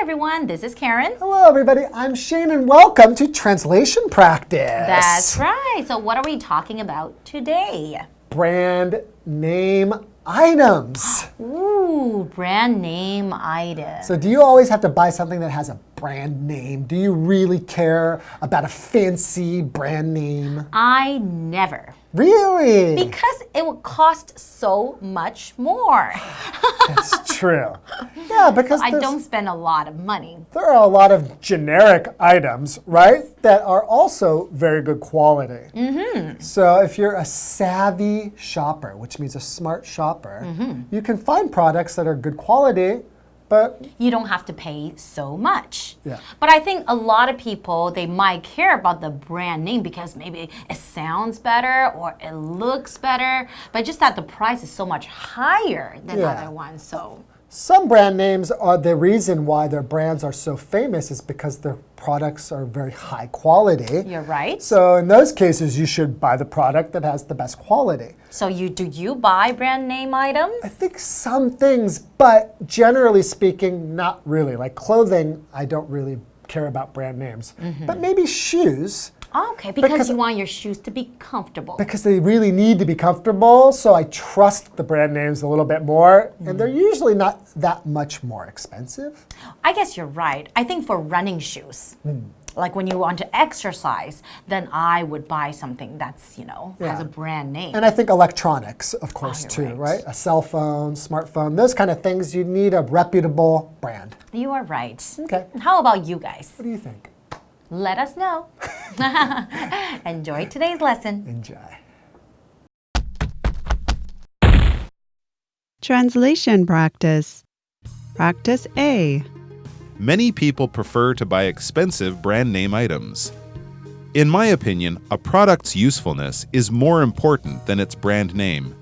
everyone, this is Karen. Hello everybody, I'm Shane and welcome to Translation Practice. That's right. So what are we talking about today? Brand name items. Ooh, brand name items. So do you always have to buy something that has a brand name? Do you really care about a fancy brand name? I never. Really? Because it would cost so much more. That's true. Yeah, because I don't spend a lot of money. there are a lot of generic items, right, that are also very good quality. So if you're a savvy shopper, which means a smart shopper, you can find products that are good quality, but you don't have to pay so much. Yeah. But I think a lot of people, they might care about the brand name because maybe it sounds better or it looks better, but just that the price is so much higher than other ones. So some brand names are the reason why their brands are so famous is because their products are very high quality. you're right. So in those cases, you should buy the product that has the best quality. So do you buy brand name items? I think some things, but generally speaking, not really. Like clothing, I don't really care about brand names. But maybe shoes. Okay, because you want your shoes to be comfortable. Because they really need to be comfortable, so I trust the brand names a little bit more, and they're usually not that much more expensive. I guess you're right. I think for running shoes, like when you want to exercise, then I would buy something that's, has a brand name. And I think electronics, of course, you're too, right. right? A cell phone, smartphone, those kind of things, you need a reputable brand. You are right. Okay. How about you guys? What do you think? Let us know. Enjoy today's lesson. Enjoy. Translation practice. Practice A. Many people prefer to buy expensive brand name items. In my opinion, a product's usefulness is more important than its brand name.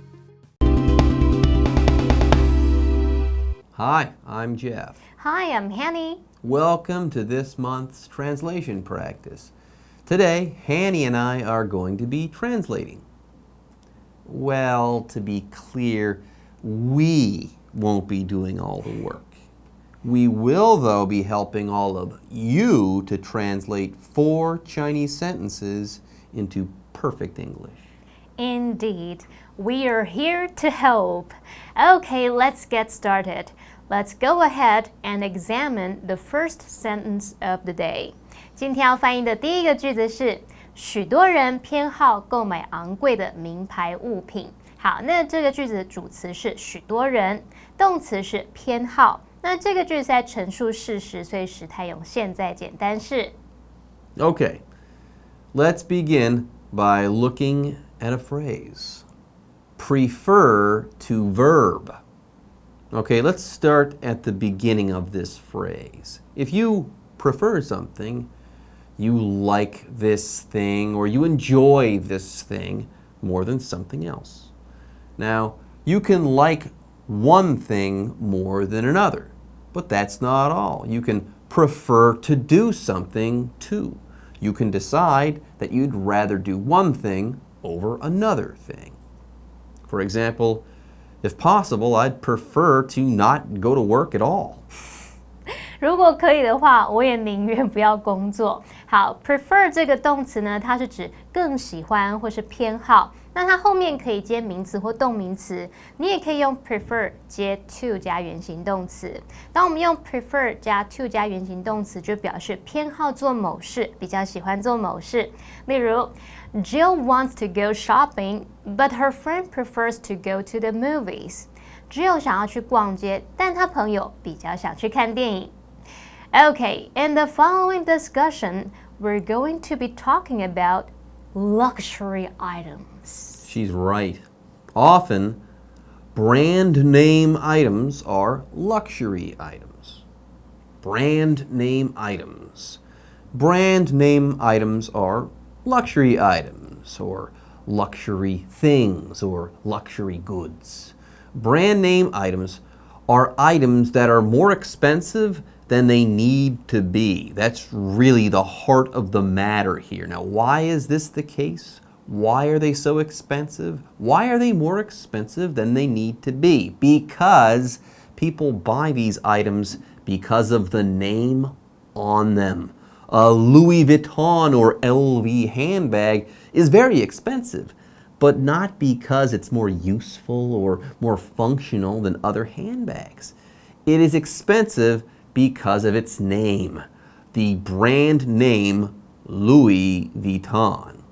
Hi, I'm Jeff. Hi, I'm Hanny. Welcome to this month's translation practice. Today, Hanny and I are going to be translating. Well, to be clear, we won't be doing all the work. We will, though, be helping all of you to translate 4 Chinese sentences into perfect English. Indeed, we are here to help. Okay, let's get started. Let's go ahead and examine the first sentence of the day. 今天要翻译的第一个句子是许多人偏好购买昂贵的名牌物品。好，那这个句子的主词是许多人，动词是偏好。那这个句子在陈述事实，所以时态用现在简单式。 Okay, let's begin by looking at a phrase. Prefer to verb. Okay, let's start at the beginning of this phrase. If you prefer something, you like this thing or you enjoy this thing more than something else. Now, you can like one thing more than another, but that's not all. You can prefer to do something too. You can decide that you'd rather do one thing over another thing. For example, if possible, I'd prefer to not go to work at all. 如果可以的话，我也宁愿不要工作。好 ，prefer 这个动词呢，它是指更喜欢或是偏好。那它后面可以接名词或动名词，你也可以用 prefer 接 to 加原形动词。当我们用 prefer 加 to 加原形动词，就表示偏好做某事，比较喜欢做某事。例如 Jill wants to go shopping, but her friend prefers to go to the movies. Jill 想要去逛街，但她朋友比较想去看电影。Okay, in the following discussion, we're going to be talking about luxury items. She's right. Often, brand name items are luxury items. Brand name items. Brand name items are luxury items or luxury things or luxury goods. Brand name items are items that are more expensive than they need to be. That's really the heart of the matter here. Now, why is this the case? Why are they so expensive? Why are they more expensive than they need to be? Because people buy these items because of the name on them. A Louis Vuitton or LV handbag is very expensive, but not because it's more useful or more functional than other handbags. It is expensive because of its name, the brand name Louis Vuitton.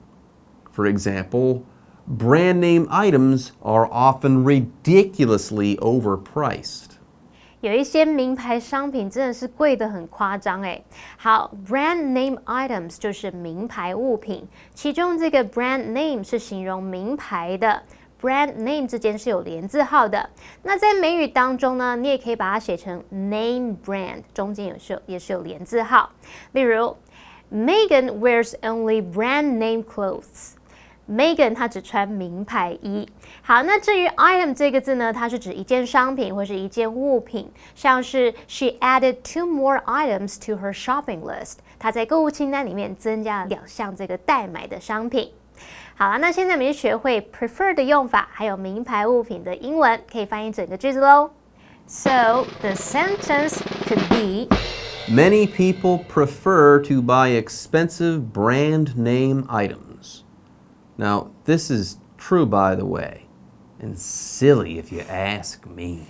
For example, brand name items are often ridiculously overpriced. 有一些名牌商品真的是贵得很夸张诶。好 ，brand name items 就是名牌物品，其中这个 brand name 是形容名牌的。brand name 之间是有连字号的。那在美语当中呢，你也可以把它写成 name brand， 中间也是有连字号。例如 ，Megan wears only brand name clothes。Megan 她只穿名牌衣。好，那至于 item 这个字呢，它是指一件商品或是一件物品，像是 She added 2 more items to her shopping list。她在购物清单里面增加了2项这个待买的商品。好了，那现在我们就学会 prefer 的用法，还有名牌物品的英文，可以翻译整个句子喽。So the sentence could be Many people prefer to buy expensive brand name items. Now, this is true, by the way, and silly if you ask me.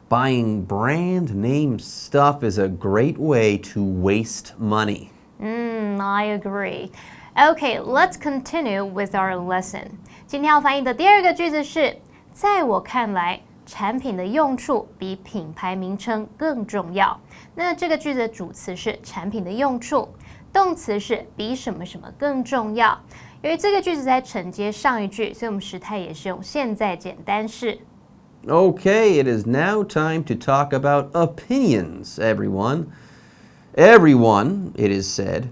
Buying brand name stuff is a great way to waste money. I agree. Okay, let's continue with our lesson. 今天要翻译的第二个句子是，在我看来，产品的用处比品牌名称更重要。那这个句子的主词是产品的用处，动词是比什么什么更重要。由于这个句子在承接上一句，所以我们时态也是用现在简单式。Okay, it is now time to talk about opinions, everyone. Everyone, it is said,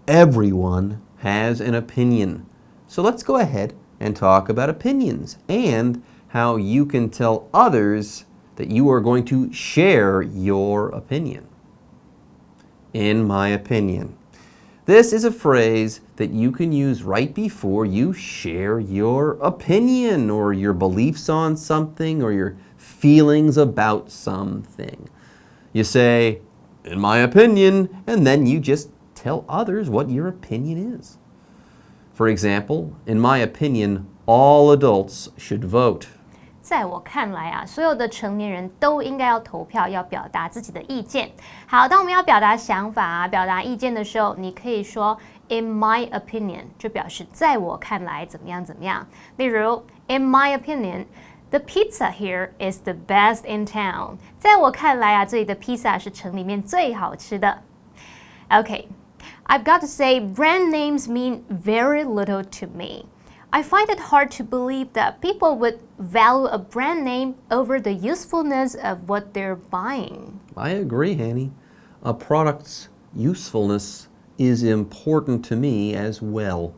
everyone has an opinion. So let's go ahead and talk about opinions and how you can tell others that you are going to share your opinion. In my opinion. This is a phrase that you can use right before you share your opinion or your beliefs on something or your feelings about something. You say, in my opinion, and then you just tell others what your opinion is. For example, in my opinion, all adults should vote. 在我看来啊，所有的成年人都应该要投票，要表达自己的意见。好，当我们要表达想法啊、表达意见的时候，你可以说 "In my opinion"， 就表示在我看来怎么样怎么样。例如 "In my opinion, the pizza here is the best in town." 在我看来啊，这里的披萨是城里面最好吃的。Okay, I've got to say, brand names mean very little to me. I find it hard to believe that people would value a brand name over the usefulness of what they're buying. I agree, Hanny. A product's usefulness is important to me as well.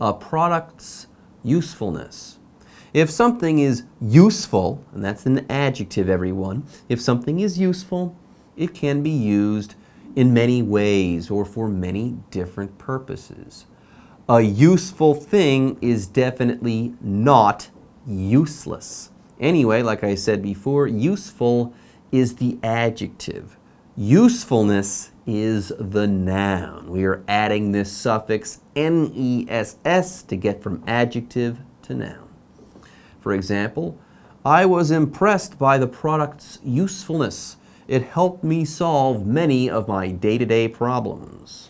A product's usefulness. If something is useful, and that's an adjective, everyone, if something is useful, it can be used in many ways or for many different purposes. A useful thing is definitely not useless. Anyway, like I said before, useful is the adjective. Usefulness is the noun. We are adding this suffix ness to get from adjective to noun. For example, I was impressed by the product's usefulness. It helped me solve many of my day-to-day problems.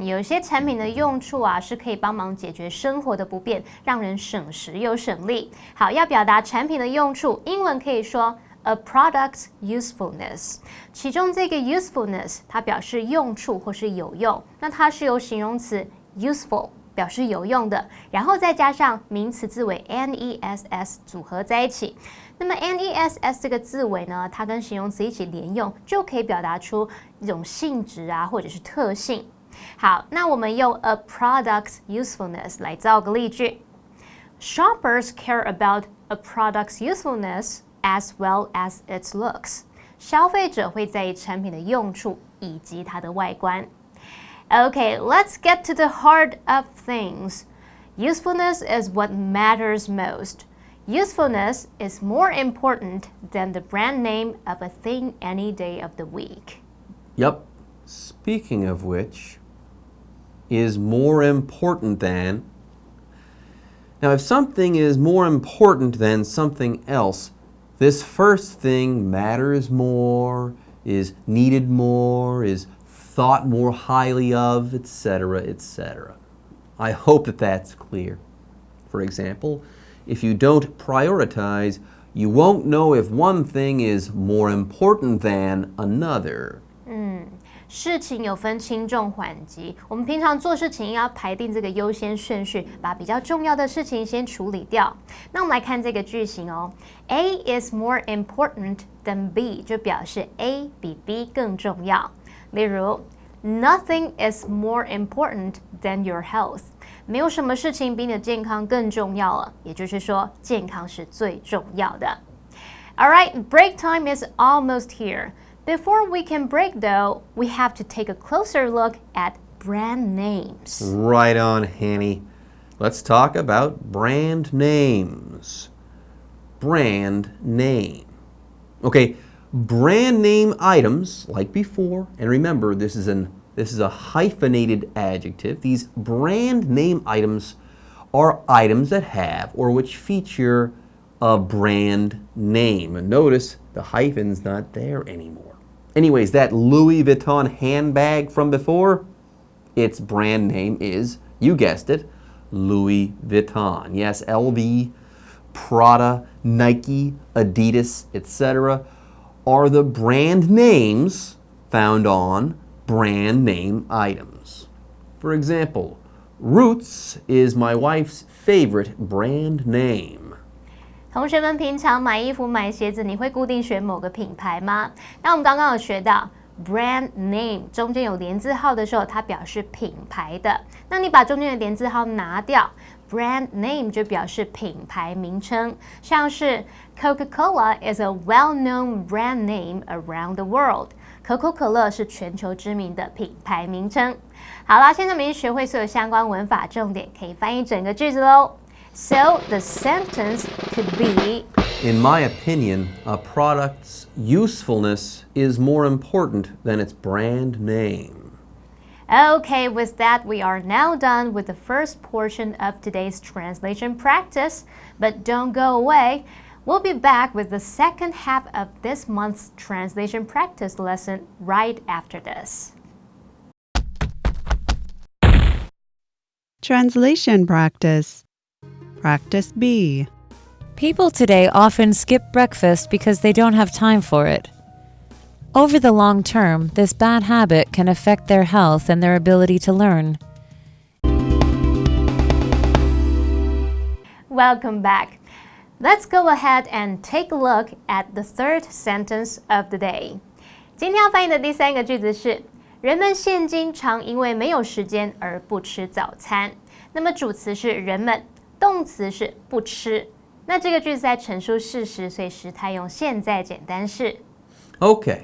有些产品的用处啊，是可以帮忙解决生活的不便，让人省时又省力。好，要表达产品的用处，英文可以说 a product's usefulness。其中这个 usefulness 它表示用处或是有用，那它是由形容词 useful 表示有用的，然后再加上名词字尾 ness 组合在一起。那么 ness 这个字尾呢，它跟形容词一起连用，就可以表达出一种性质啊，或者是特性。好，那我们用 a product's usefulness 来造个例句。Shoppers care about a product's usefulness as well as its looks. 消费者会在意产品的用处以及它的外观。Okay, let's get to the heart of things. Usefulness is what matters most. Usefulness is more important than the brand name of a thing any day of the week. Yep. Speaking of which, is more important than. Now, if something is more important than something else, this first thing matters more, is needed more, is thought more highly of, etc., etc. I hope that that's clear. For example, if you don't prioritize, you won't know if one thing is more important than another. 事情有分轻重缓急，我们平常做事情要排定这个优先顺序，把比较重要的事情先处理掉。那我们来看这个句型哦 ，A is more important than B， 就表示 A 比 B 更重要。例如 ，Nothing is more important than your health， 没有什么事情比你的健康更重要了，也就是说，健康是最重要的。All right, break time is almost here. Before we can break, though, we have to take a closer look at brand names. Right on, Hanny. Let's talk about brand names. Brand name. Okay, brand name items, like before, and remember, this is a hyphenated adjective. These brand name items are items that have or which feature a brand name. And notice the hyphen's not there anymore. Anyways, that Louis Vuitton handbag from before, its brand name is, you guessed it, Louis Vuitton. Yes, LV, Prada, Nike, Adidas, etc. are the brand names found on brand name items. For example, Roots is my wife's favorite brand name. 同学们平常买衣服、买鞋子，你会固定选某个品牌吗？那我们刚刚有学到 brand name 中间有连字号的时候，它表示品牌的。那你把中间的连字号拿掉 ，brand name 就表示品牌名称，像是 Coca-Cola is a well-known brand name around the world。可口可乐是全球知名的品牌名称。好啦，现在我们已经学会所有相关文法重点，可以翻译整个句子喽。So the sentence could be, In my opinion, a product's usefulness is more important than its brand name. Okay, with that, we are now done with the first portion of today's translation practice. But don't go away. We'll be back with the second half of this month's translation practice lesson right after this. Translation practice. Practice B. People today often skip breakfast because they don't have time for it. Over the long term, this bad habit can affect their health and their ability to learn. Welcome back. Let's go ahead and take a look at the third sentence of the day. 今天要翻译的第三个句子是：人们现今常因为没有时间而不吃早餐。那么主词是人们，动词是不吃。那这个句子在陈述事实，所以时态用现在简单式。Okay,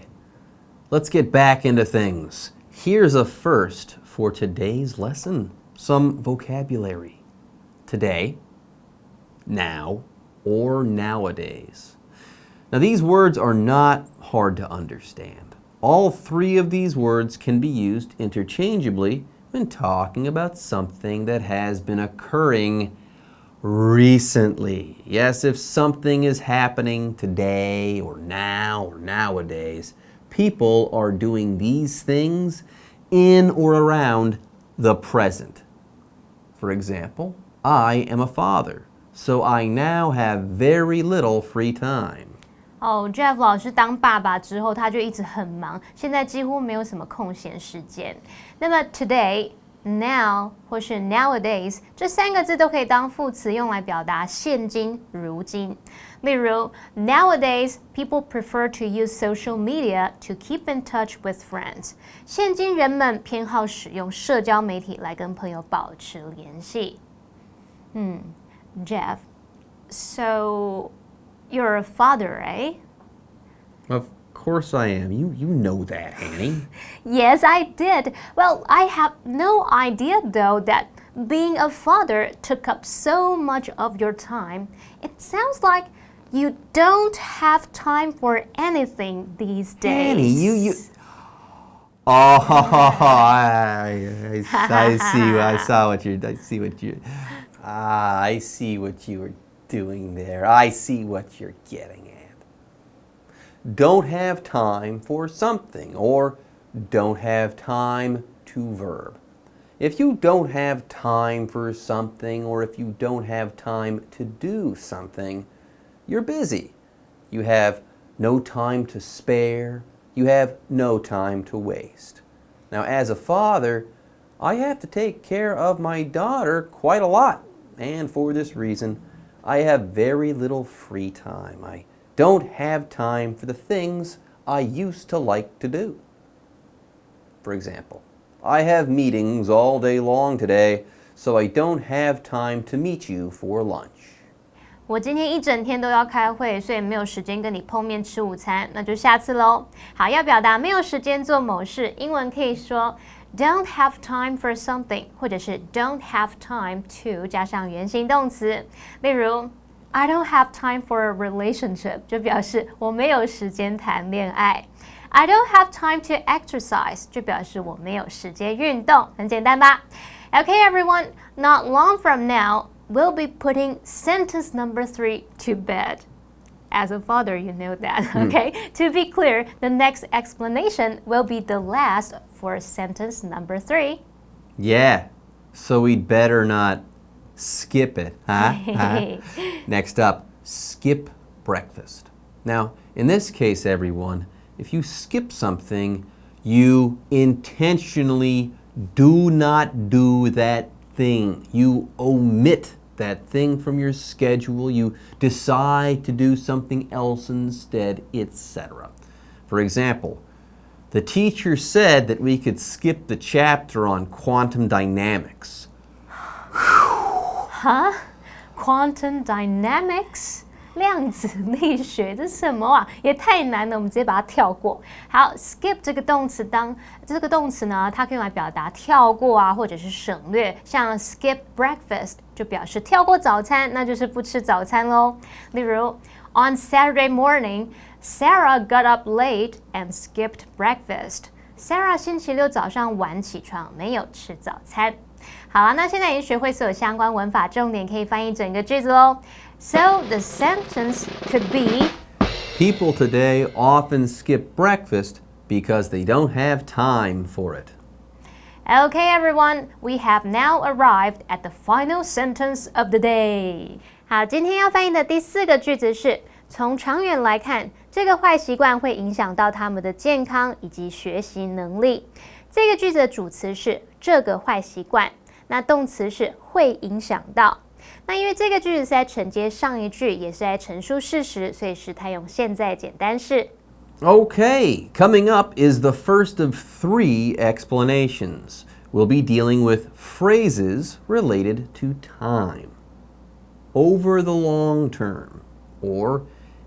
let's get back into things. Here's a first for today's lesson. Some vocabulary. Today, now, or nowadays. Now these words are not hard to understand. All three of these words can be used interchangeably when talking about something that has been occurring recently. Yes, if something is happening today or now or nowadays, people are doing these things in or around the present. For example, I am a father, so I now have very little free time. Jeff 老师当爸爸之后，他就一直很忙，现在几乎没有什么空闲时间。那么 today、now 或是 nowadays 这三个字都可以当副词用来表达现今、如今。例如 nowadays people prefer to use social media to keep in touch with friends。现今人们偏好使用社交媒体来跟朋友保持联系。Jeff, so you're a father, right? Of course I am. You know that, Annie. Yes, I did. Well, I have no idea though that being a father took up so much of your time. It sounds like you don't have time for anything these days. Annie, you. Oh, I see. I see what you were doing there. I see what you're getting at. Don't have time for something, or don't have time to verb. If you don't have time for something, or if you don't have time to do something, you're busy. You have no time to spare. You have no time to waste. Now, as a father, I have to take care of my daughter quite a lot. And for this reason, I have very little free time. I don't have time for the things I used to like to do. For example, I have meetings all day long today, so I don't have time to meet you for lunch. 我今天一整天都要开会，所以没有时间跟你碰面吃午餐，那就下次咯。好，要表达没有时间做某事，英文可以说 don't have time for something， 或者是 don't have time to 加上原形动词。例如 I don't have time for a relationship， 就表示我没有时间谈恋爱。I don't have time to exercise， 就表示我没有时间运动，很简单吧 ？Okay, everyone, not long from now, we'll be putting sentence number 3 to bed. As a father, you know that, okay? To be clear, the next explanation will be the last for sentence number 3. Yeah, so we'd better not skip it, huh? Next up, skip breakfast. Now, in this case, everyone, if you skip something, you intentionally do not do that thing. You omit that thing from your schedule. You decide to do something else instead, etc. For example, the teacher said that we could skip the chapter on quantum dynamics. Huh? Quantum dynamics? 量子力学这是什么啊？也太难了，我们直接把它跳过。好 ，skip 这个动词呢，它可以用来表达跳过啊，或者是省略。像 skip breakfast 就表示跳过早餐，那就是不吃早餐喽。例如 On Saturday morning, Sarah got up late and skipped breakfast. Sarah 星期六早上晚起床，没有吃早餐。好了，那现在已经学会所有相关文法重点，可以翻译整个句子喽。So the sentence could be People today often skip breakfast because they don't have time for it. Okay, everyone, we have now arrived at the final sentence of the day. 好，今天要翻译的第4个句子是从长远来看，这个坏习惯会影响到他们的健康以及学习能力。这个句子的主词是这个坏习惯，那动词是会影响到。那因为这个句子是在承接上一句，也是在陈述事实，所以时态用现在简单式。Okay, coming up is the first of 3 explanations. We'll be dealing with phrases related to time. Over the long term, or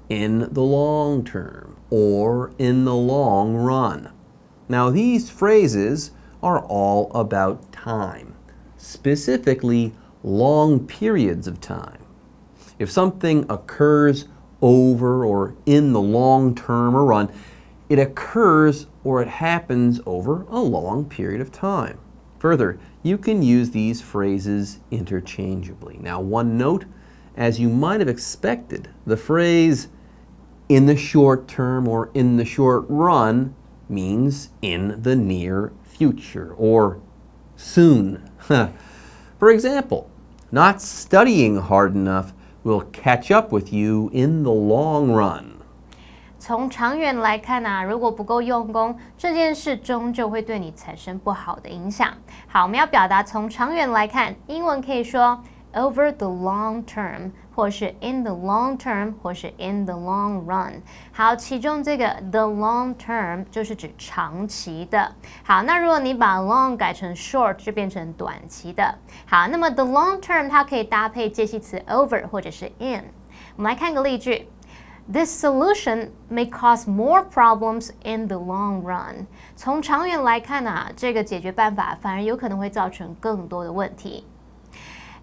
in the long term, or in the long run. Now, these phrases are all about time, specifically long periods of time. If something occurs over or in the long term or run, it occurs or it happens over a long period of time. Further, you can use these phrases interchangeably. Now, one note, as you might have expected, the phrase in the short term or in the short run means in the near future or soon. For example, not studying hard enough will catch up with you in the long run. 从长远来看啊，如果不够用功，这件事终究会对你产生不好的影响。好，我们要表达从长远来看，英文可以说 over the long term， 或是 in the long term， 或是 in the long run。好，其中这个 the long term 就是指长期的。好，那如果你把 long 改成 short， 就变成短期的。好，那么 the long term 它可以搭配介系词 over 或者是 in。我们来看个例句。This solution may cause more problems in the long run. 从长远来看啊，这个解决办法反而有可能会造成更多的问题。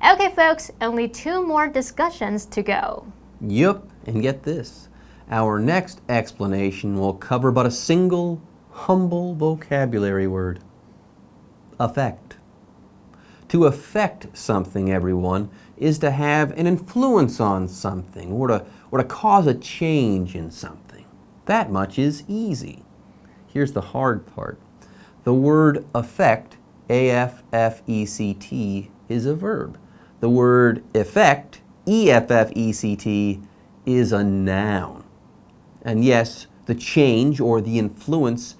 Okay, folks, only 2 more discussions to go. Yup, and get this. Our next explanation will cover but a single, humble vocabulary word. Affect. To affect something, everyone, is to have an influence on something or to cause a change in something. That much is easy. Here's the hard part. The word affect, A-F-F-E-C-T, is a verb. The word effect, E-F-F-E-C-T, is a noun. And yes, the change or the influence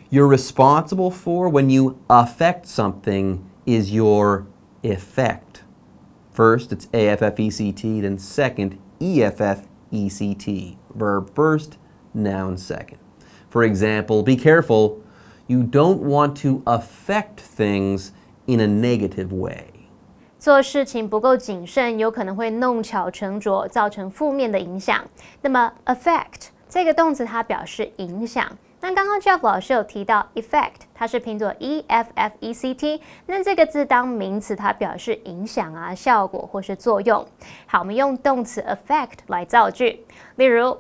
you're responsible for when you affect something is your effect. First, it's A-F-F-E-C-T, then second, E-F-F-E-C-T. Verb first, noun second. For example, be careful. You don't want to affect things in a negative way. 做事情不够谨慎，有可能会弄巧成拙，造成负面的影响。那么 affect 这个动词它表示影响。那刚刚 Jeff 老师有提到 effect， 它是拼作 E-F-F-E-C-T， 那这个字当名词，它表示影响啊、效果或是作用。好，我们用动词 affect 来造句。例如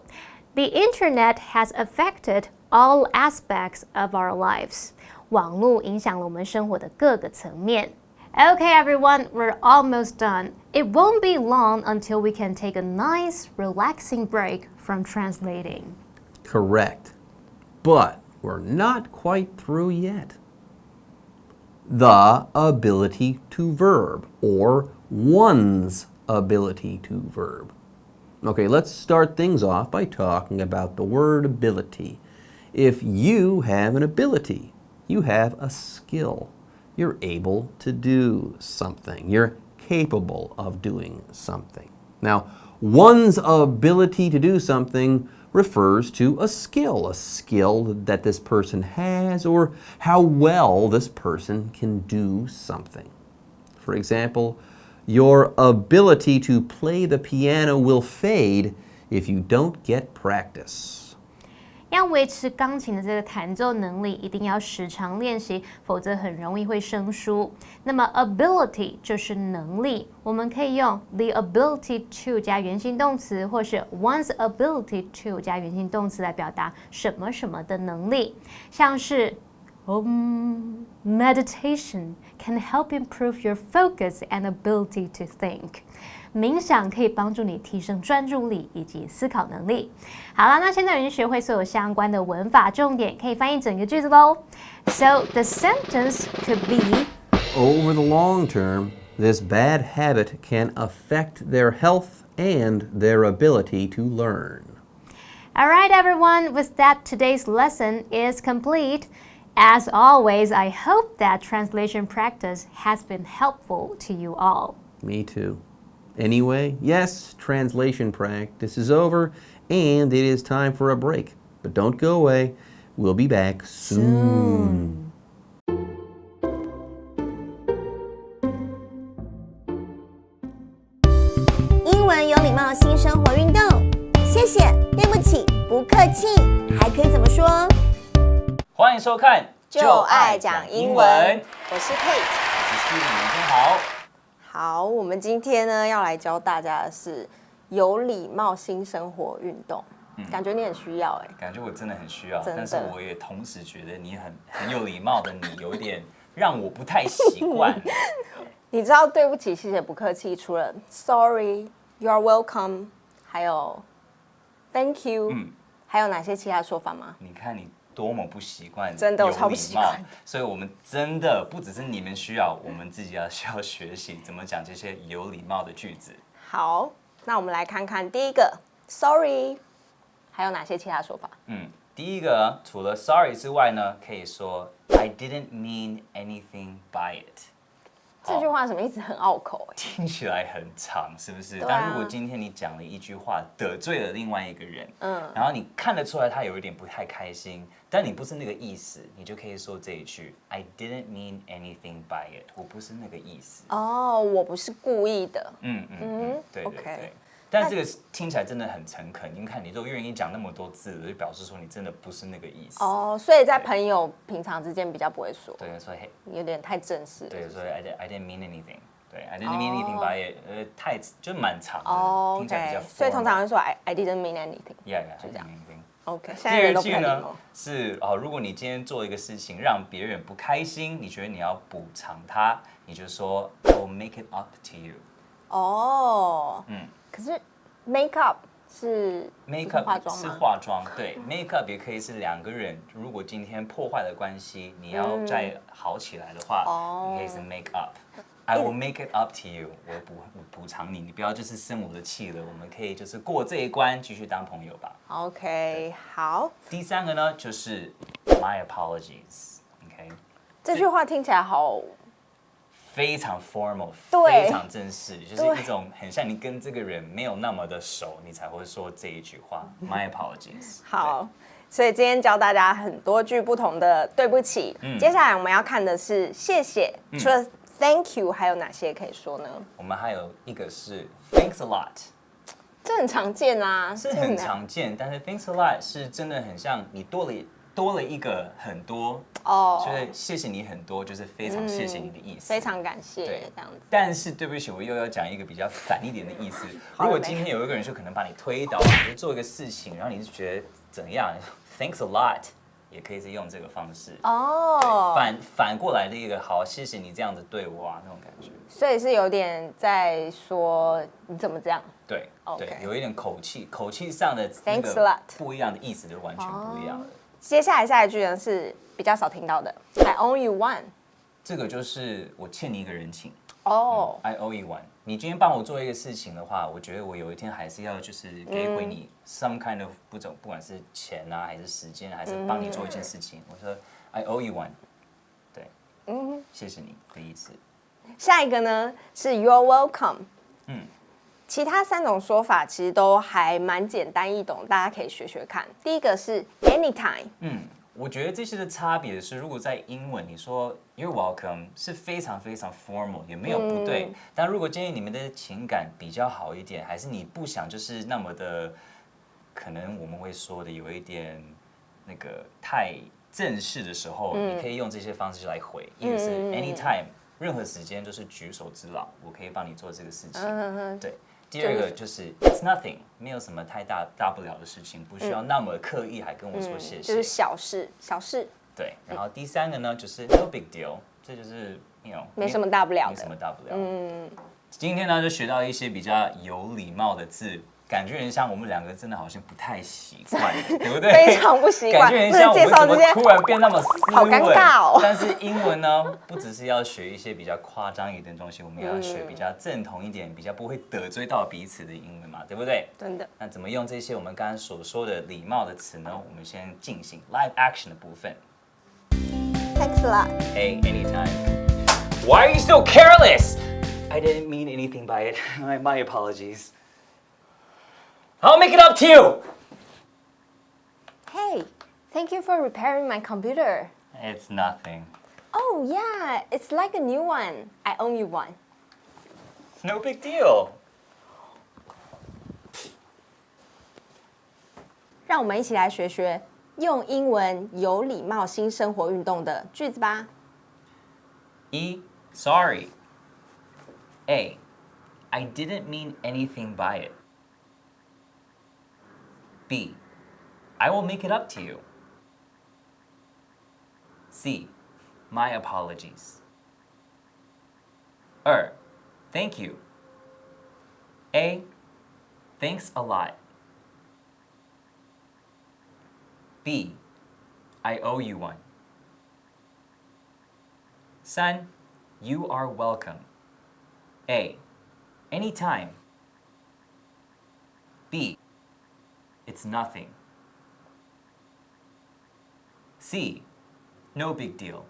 ，The internet has affected all aspects of our lives。网络影响了我们生活的各个层面。Okay, everyone, we're almost done. It won't be long until we can take a nice, relaxing break from translating. Correct. But we're not quite through yet. The ability to verb, or one's ability to verb. Okay, let's start things off by talking about the word ability. If you have an ability, you have a skill. You're able to do something. You're capable of doing something. Now, one's ability to do something refers to a skill that this person has or how well this person can do something. For example, your ability to play the piano will fade if you don't get practice. 要维持钢琴的这个弹奏能力，一定要时常练习，否则很容易会生疏。那么 ability 就是能力，我们可以用 the ability to 加原形动词，或是 one's ability to 加原形动词来表达什么什么的能力，像是meditation can help improve your focus and ability to think. 冥想可以帮助你提升专注力以及思考能力。好了，那现在已经学会所有相关的文法重点，可以翻译整个句子喽。So the sentence could be: Over the long term, this bad habit can affect their health and their ability to learn. Alright, everyone, with that, today's lesson is complete. As always, I hope that translation practice has been helpful to you all. Me too. Anyway, yes, translation practice is over, and it is time for a break. But don't go away. We'll be back soon. 英文有礼貌新生活运动，谢谢，对不起，不客气，还可以怎么说？欢迎收看，就爱讲英文，我是 Kate。我是 Steven，你们好。好，我们今天呢要来教大家的是有礼貌新生活运动。感觉你很需要感觉我真的很需要，真的，但是我也同时觉得你很有礼貌的你有一点让我不太习惯。你知道对不起、谢谢、不客气，除了 Sorry、You are welcome， 还有 Thank you，还有哪些其他说法吗？你看你多么不习惯，真的我超不习惯，所以我们真的不只是你们需要，我们自己需要学习怎么讲这些有礼貌的句子。好，那我们来看看第一个 Sorry， 还有哪些其他说法？第一个除了 Sorry 之外呢，可以说 I didn't mean anything by it。这句话什么意思？很拗口听起来很长，是不是？但如果今天你讲了一句话得罪了另外一个人，然后你看得出来他有一点不太开心，但你不是那个意思，你就可以说这一句 I didn't mean anything by it， 我不是那个意思。哦，我不是故意的。对。OK，但这个听起来真的很诚恳，你看你都愿意讲那么多字，就表示说你真的不是那个意思。哦，所以在朋友平常之间比较不会说，对，所以有点太正式了。对，所以 I didn't mean anything。对 ，I didn't mean anything by it，太就蛮长的，听起来比较 OK， 所以通常会说 I didn't mean anything。 Yeah， 就这样。anything。OK， 现第在人都不二句呢太礼貌。是如果你今天做一个事情让别人不开心，你觉得你要补偿他，你就说 I will make it up to you。哦，可是 make up 是 make 化 up 是妆吗？化妆，对 make up 也可以是两个人，如果今天破坏了关系，你要再好起来的话，你可以是 make up。I will make it up to you， 我补偿你，你不要就是生我的气了，我们可以就是过这一关，继续当朋友吧。OK， 好。第三个呢，就是 my apologies。OK， 这句话听起来好非常 formal， 对非常正式，就是一种很像你跟这个人没有那么的熟，你才会说这一句话。My apologies。好。所以今天教大家很多句不同的对不起。接下来我们要看的是谢谢，除了 Thank you， 还有哪些可以说呢？我们还有一个是 Thanks a lot， 这很常见啦，是很常见，但是 Thanks a lot 是真的很像你多了一个很多哦，就是谢谢你很多，就是非常谢谢你的意思，非常感谢对这样子。但是对不起，我又要讲一个比较反一点的意思。如果今天有一个人就可能把你推倒，你就做一个事情，然后你就觉得怎样 ？Thanks a lot。也可以是用这个方式哦，反过来的一个好，谢谢你这样子对我啊，那种感觉。所以是有点在说你怎么这样？对，对，有一点口气上的那 Thanks a 个 lot 不一样的意思，就完全不一样了。接下来下一句呢是比较少听到的 ，I owe you one。这个就是我欠你一个人情哦，I owe you one。你今天帮我做一个事情的话，我觉得我有一天还是要就是给回你 some kind of 不管是钱啊，还是时间，还是帮你做一件事情。我说 I owe you one， 对，谢谢你的意思。下一个呢是 You're welcome。其他三种说法其实都还蛮简单易懂，大家可以学学看。第一个是 anytime。我觉得这些的差别是，如果在英文你说 You're welcome 是非常非常 formal， 也没有不对。但如果今天你们的情感比较好一点，还是你不想就是那么的，可能我们会说的有一点那个太正式的时候，你可以用这些方式来回。一个是 anytime， 任何时间就是举手之劳，我可以帮你做这个事情。对。第二个就是 It's nothing， 没有什么太大不了的事情，不需要那么刻意还跟我说谢谢，就是小事。对，然后第三个呢就是 No big deal， 这就是没什么大不了的，没什么大不了。今天呢就学到一些比较有礼貌的字，感觉很像我们两个真的好像不太习惯，对不对？非常不习惯，感觉很像我们怎么突然变那么斯文，好尴尬哦。但是英文呢，不只是要学一些比较夸张一点的东西，我们也要学比较正统一点、比较不会得罪到彼此的英文嘛，对不对？真的。那怎么用这些我们刚刚所说的礼貌的词呢？我们先进行 live action 的部分。Thanks a lot. Hey, anytime. Why are you so careless? I didn't mean anything by it. My apologies. I'll make it up to you. Hey, thank you for repairing my computer. It's nothing. Oh yeah, it's like a new one. I owe you one. No big deal. 让我们一起来学学用英文有礼貌新生活运动的句子吧。Sorry. A, I didn't mean anything by it. B, I will make it up to you. C, my apologies. 2, thank you. A, thanks a lot. B, I owe you one. 3, you are welcome. A, anytime. B, it's nothing. C, no big deal.